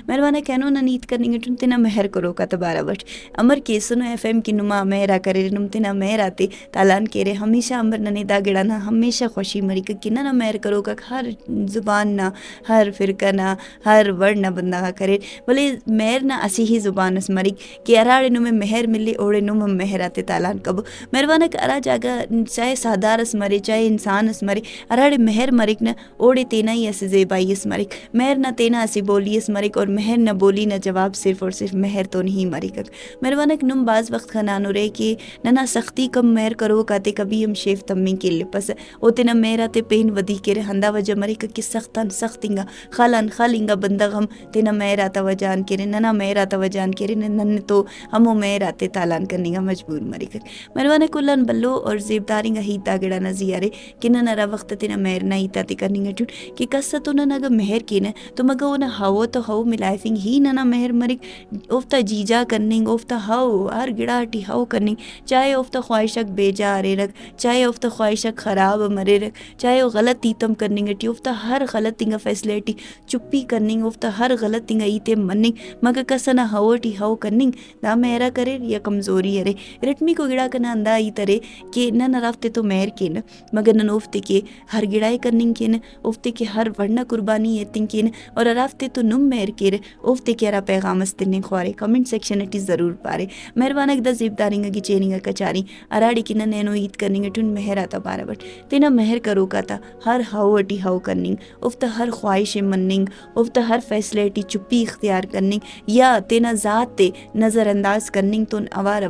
مہربانہ کہنو نہ نیت کرنی گٹن تینا مہر کرو کا تبارہ بٹ امر کے سنو ایف ایم کی نما مہرا کرے نم تینا مہر آتے تالان کہرے ہمیشہ امر ننے دا گڑانا ہمیشہ خوشی مری کہ نہ مہر کرو کا ہر زبان نہ ہر فرقہ نہ ہر ورڈ نہ بندہ کرے بلے مہر نہ اسی ہی زبان اس مری کہ اراڑے نمیں مہر ملے اوڑے نم مہر آتے تالان کبو مہربانہ ارا جاگا چاہے سادار اس مرے چاہے انسان اس مرے اراڑے مہر مرک نہ اوڑے تینا ہی ایسے زیبائی اس مرک مہر نہ تینا ایسی بولی اس مرک اور مہر نہ بولی نہ جواب صرف اور صرف مہر تو نہیں مرک مہربانہ نم بعض وقت خنانو رہے کہ نہ سختی کم مہر کرو کاتے کبھی ہم شیف تمی کے لپس او تینا مہر آتے پین ودی کے رہے ہندا وجہ مرک کہ سختان سختنگا خالنگا بندہ ہم تینا مہر آتا وجان کے رہے نہ مہر آتا وجان کے رہے نن تو ہمو مہر آتے تالان کرنے گا مجبور مرک مہربانہ کلان بلو اور زیبداری گا ہیتا گڑا نہ زیارے کہ نہ نرا وقت تینا مہر نہ ہیتا تے کرنے گا ٹھوٹ کہ کسا تو نہ گا مہر کی نہ تو مگا وہ نہ ہاو تو ہاو ملائفنگ ہی نہ مہر مرک اوفتا جیجا کرنے گا اوفتا ہاو ہر گڑا ہٹی ہاو کرنے چاہے اوفتا خواہشک بیجا آرے رکھ چاہے اوفتا خواہشک خراب مرے رکھ چاہے وہ غلط تیتم کرنے گا ٹی اوفتا ہر غلط تنگا فیصلیٹی چپی کرنے گا اوفتا ہر غلط تنگا ایتے مننے مگا کسا نہ ہاو ٹی ہاو کرنے دا مہرہ کرے یا کمزوری ارے رٹمی کو گڑا کنا اندہ ای ترے کہ نہ رافتے تو مہر کے نا مگر نہ اوفتے کے ہر گڑائے کرنے کے نا اوفتے کے ہر ورنہ قربانی ایتن کے نا اور رافتے تو نم مہر کے رہے اوفتے کے ارا پیغام استنے خوارے کمنٹ سیکشن اٹی ضرور پارے مہربانہ دا زیبداری گا گچینی گا کچاری اراڑی کی نہ نینو عید کرنے گا ٹون مہر آتا بارا بٹ تینا مہر کرو کا تا ہر ہاو اٹی ہاو کرنے اوفتا ہر خواہش مننگ اوفتا ہر فیصلے اٹی چپی اختیار کرنے یا تینا ذات تے نظر انداز کرنے تو اوار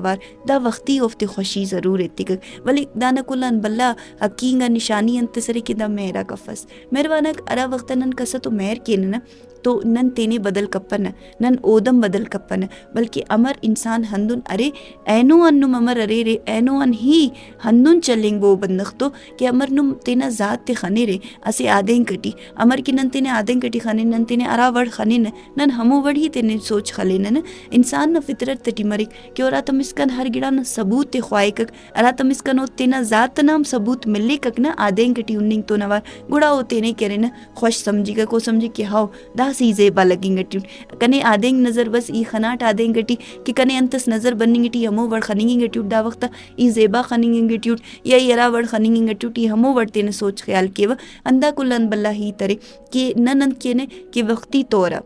دا وقتی اوفتے خوشی ضرور ایتی ولی دانا کلان بلا حقینگا نشانی انت سرے کی دا مہرہ کفس مہربانہ ارا وقتا نن کسا تو مہر کین نا تو نن تینے بدل کپن نن اودم بدل کپن بلکہ امر انسان ہندن ارے اینو انم امر ارے رے اینو ان ہی ہندن چلیں وہ بندخ تو کہ امر نم تینا ذات تے خنے رے اسے آدیں کٹی امر کی نن تینے آدیں کٹی خنے نن تینے ارا وڑ خنے نن ہمو وڑ ہی تینے سوچ خلے نن انسان نہ فطرت تٹی مرک کہ اورا تم اسکن ہر گڑا نہ ثبوت تے خواہ کک ارا تم اسکن تینا ذات نام ثبوت ملے کک نہ آدیں کٹی اننگ تو نوار گڑا ہو تینے کرے نہ خوش سمجھی گا کو سمجھی کہ ہاو دا سی زیبا لگیں گٹی کنے آدیں نظر بس ای خناٹ آدیں گٹی کہ کنے انتس نظر بنیں گٹی ہمو وڑ خنیں گٹی دا وقتا ای زیبا خنیں گٹی یا ای ارا وڑ خنیں گٹی ہمو وڑ تینے سوچ خیال کیوا اندہ کلن بلا ہی ترے کہ نن کینے کہ وقتی طورا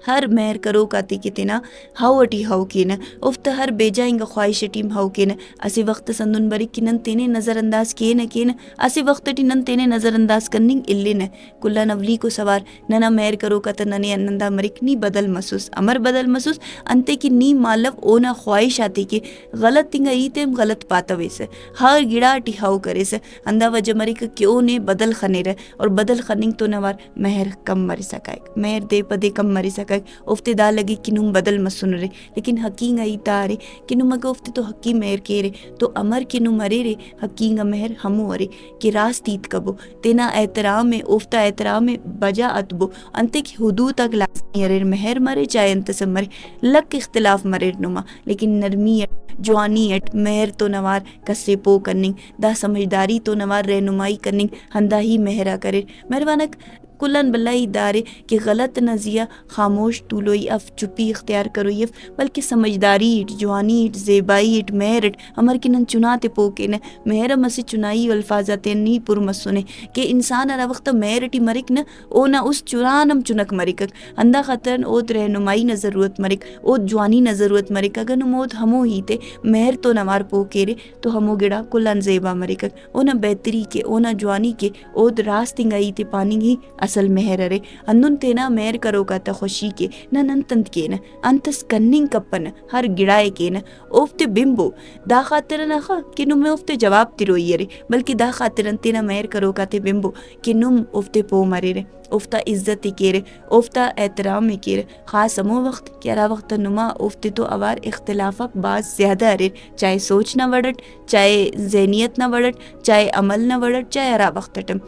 ہر مہر کرو کاتے کی تینا ہاو اٹی ہاو کینا افتا ہر بیجائیں گا خواہش ٹیم ہاو کینا اسی وقت سندن بری کی نن تینے نظر انداز کینا اسی وقت ٹی نن تینے نظر انداز کرننگ اللے نا کلا نولی کو سوار ننا مہر کرو کاتا ننے انندہ مرک نی بدل مسوس امر بدل مسوس انتے کی نی مالف اونا خواہش آتے کی غلط تنگا ایتیم غلط پاتا ویسے ہر گڑا ٹی ہاو کرے سے اندہ وجہ مرک کیوں نے بدل خنے رہے اور بدل خننگ تو نوار مہر کم مری سکائے مہر دے پدے کم مری سکائے افتے دا لگی کہ نم بدل مسن رہے لیکن حقینگ آئی تارے کہ نم اگا افتے تو حقی مہر کے رہے تو امر کے نم مرے رہے حقینگ مہر ہمو ارے کہ راستیت کبو تینا احترام میں افتا احترام میں بجا اتبو انتے کی حدود تک لازمی ارے مہر مرے چاہے انت سے مرے لک اختلاف مرے نما لیکن نرمی جوانی اٹ مہر تو نوار کسے پو کرننگ دا سمجھداری تو نوار رہنمائی کرننگ ہندہ ہی مہرہ کرے مہربانک کلن بلائی دارے کہ غلط نزیہ خاموش طولوئی اف چپی اختیار کروئی اف بلکہ سمجھداری اٹ جوانی اٹ زیبائی اٹ مہر اٹ ہمر کی نن چناتے پوکے نا مہر مسے چنائی الفاظات نی پر مسنے کہ انسان ارا وقت مہر اٹی مرک نا او نا اس چرانم چنک مرکک اندہ خطرن اوت رہنمائی نا ضرورت مرک اوت جوانی نا ضرورت مرک اگر نموت ہمو ہی تے مہر تو نوار پوکے رے تو ہمو گڑا کلن زیبا مرکک اونا بہتری کے اونا جوانی کے اوت راستنگ آئی تے پانی ہی اصل مہر ارے انن تینا مہر کرو کا تا خوشی کے نہ ننتند کے نا انتس کننگ کپن ہر گڑائے کے نا اوفتے بمبو دا خاطر نخا کہ نم اوفتے جواب تیروئی ارے بلکہ دا خاطر تینا مہر کرو کا تے بمبو کہ نم اوفتے پو مرے رے افتا عزت کے رے افتا احترام کے رے خاص ہمو وقت کیا وقت نما افتے تو اوار اختلافک بعض زیادہ ارے چاہے سوچ نہ وڑٹ چاہے ذہنیت نہ وڑٹ چاہے عمل نہ وڑٹ چاہے ارا وقت ٹم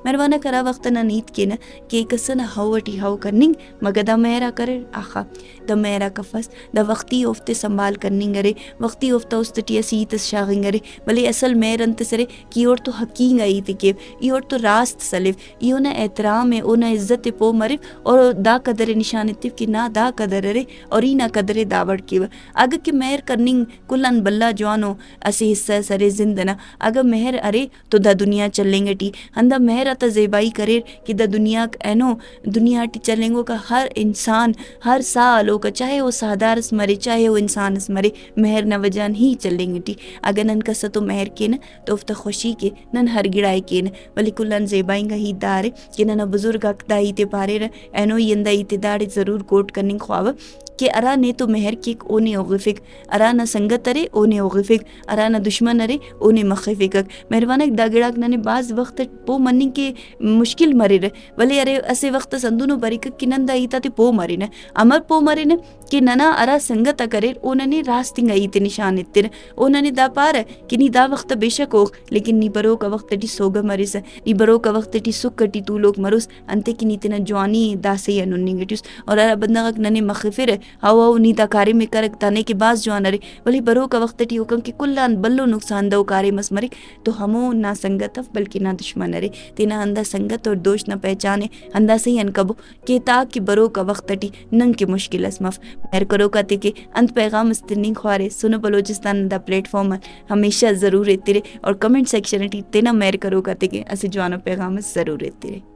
مہربانہ کرا وقت نہ نیت کے نا کہ کسن ہاوٹی ہاو کرننگ مگا دا مہرا کرے آخا دا مہرا کفس دا وقتی اوفتے سنبھال کرننگ گرے وقتی اوفتا استٹی اسیت شاغنگ گرے بلے اصل مہر انت سرے کی اور تو حقینگ آئی تکیو ای اور تو راست سلیف ای اونا احترام ہے اونا عزت پو مرف اور دا قدر نشان اتیو کہ نا دا قدر رے اور ای نا قدر داوڑ کیو اگر کہ مہر کرننگ کلن بلا جوانو اسے حصہ سرے زندنا اگر مہر ارے تو دا دنیا چلیں گے ٹی ہندا مہر تا زیبائی کرے کہ دا دنیا اینو دنیا ٹی چلیں گو کا ہر انسان ہر سالوں کا چاہے وہ سادارس مرے چاہے وہ انسانس مرے مہر نہ وجان ہی چلیں گے ٹی اگر نن کسا تو مہر کے نا تو افتا خوشی کے نن ہر گڑائے کے نا ولی کلن زیبائیں گا ہی دارے کہ نن بزرگ اکتا ہی تے پارے رہ اینو یندہ ہی تے داڑے ضرور کوٹ کرننگ خواہ کہ ارا نے تو مہر کیک اونے اوغفک ارا نہ سنگت ارے اونے اوغفک ارا نہ دشمن ارے اونے مخفکک مہربانک دا گڑاک ننے بعض وقت پو مننگ کے مشکل مرے رہ ولی ارے اسے وقت سندونو بریکک کی نندا ایتا تے پو مرے نا امر پو مرے نا کہ ننا ارا سنگت کرے اوننے راستنگ ایتے نشان اتر اوننے دا پار کہ نی دا وقت بے شک ہوگ لیکن نی برو کا وقت ٹی سوگا مرس نی برو کا وقت ٹی سکھ ٹی تو لوگ مروس انتے کی نیتنا جوانی دا سی اننگٹیس اور ارا بندغک ننے مخفر او نیتا کاری میں کرک تانے کے باز جوان ارے ولی برو کا وقت ٹی حکم کہ کلان بلو نقصان دو کارے مسمرک تو ہمو نہ سنگت بلکہ نہ دشمن ارے تینا ہندا سنگت اور دوش نہ پہچانے ہندا سے انکبو کہ تاکہ برو کا وقت ٹی ننگ کے مشکل اسمف مہر کرو کہتے کہ انت پیغام استننگ خوارے سنو بلوچستان دا پلیٹ فارم ہمیشہ ضرور رہتے رہے اور کمنٹ سیکشن ٹی تینا مہر کرو کہتے کہ اسے جوانا پیغام ضرور رہتے رہے.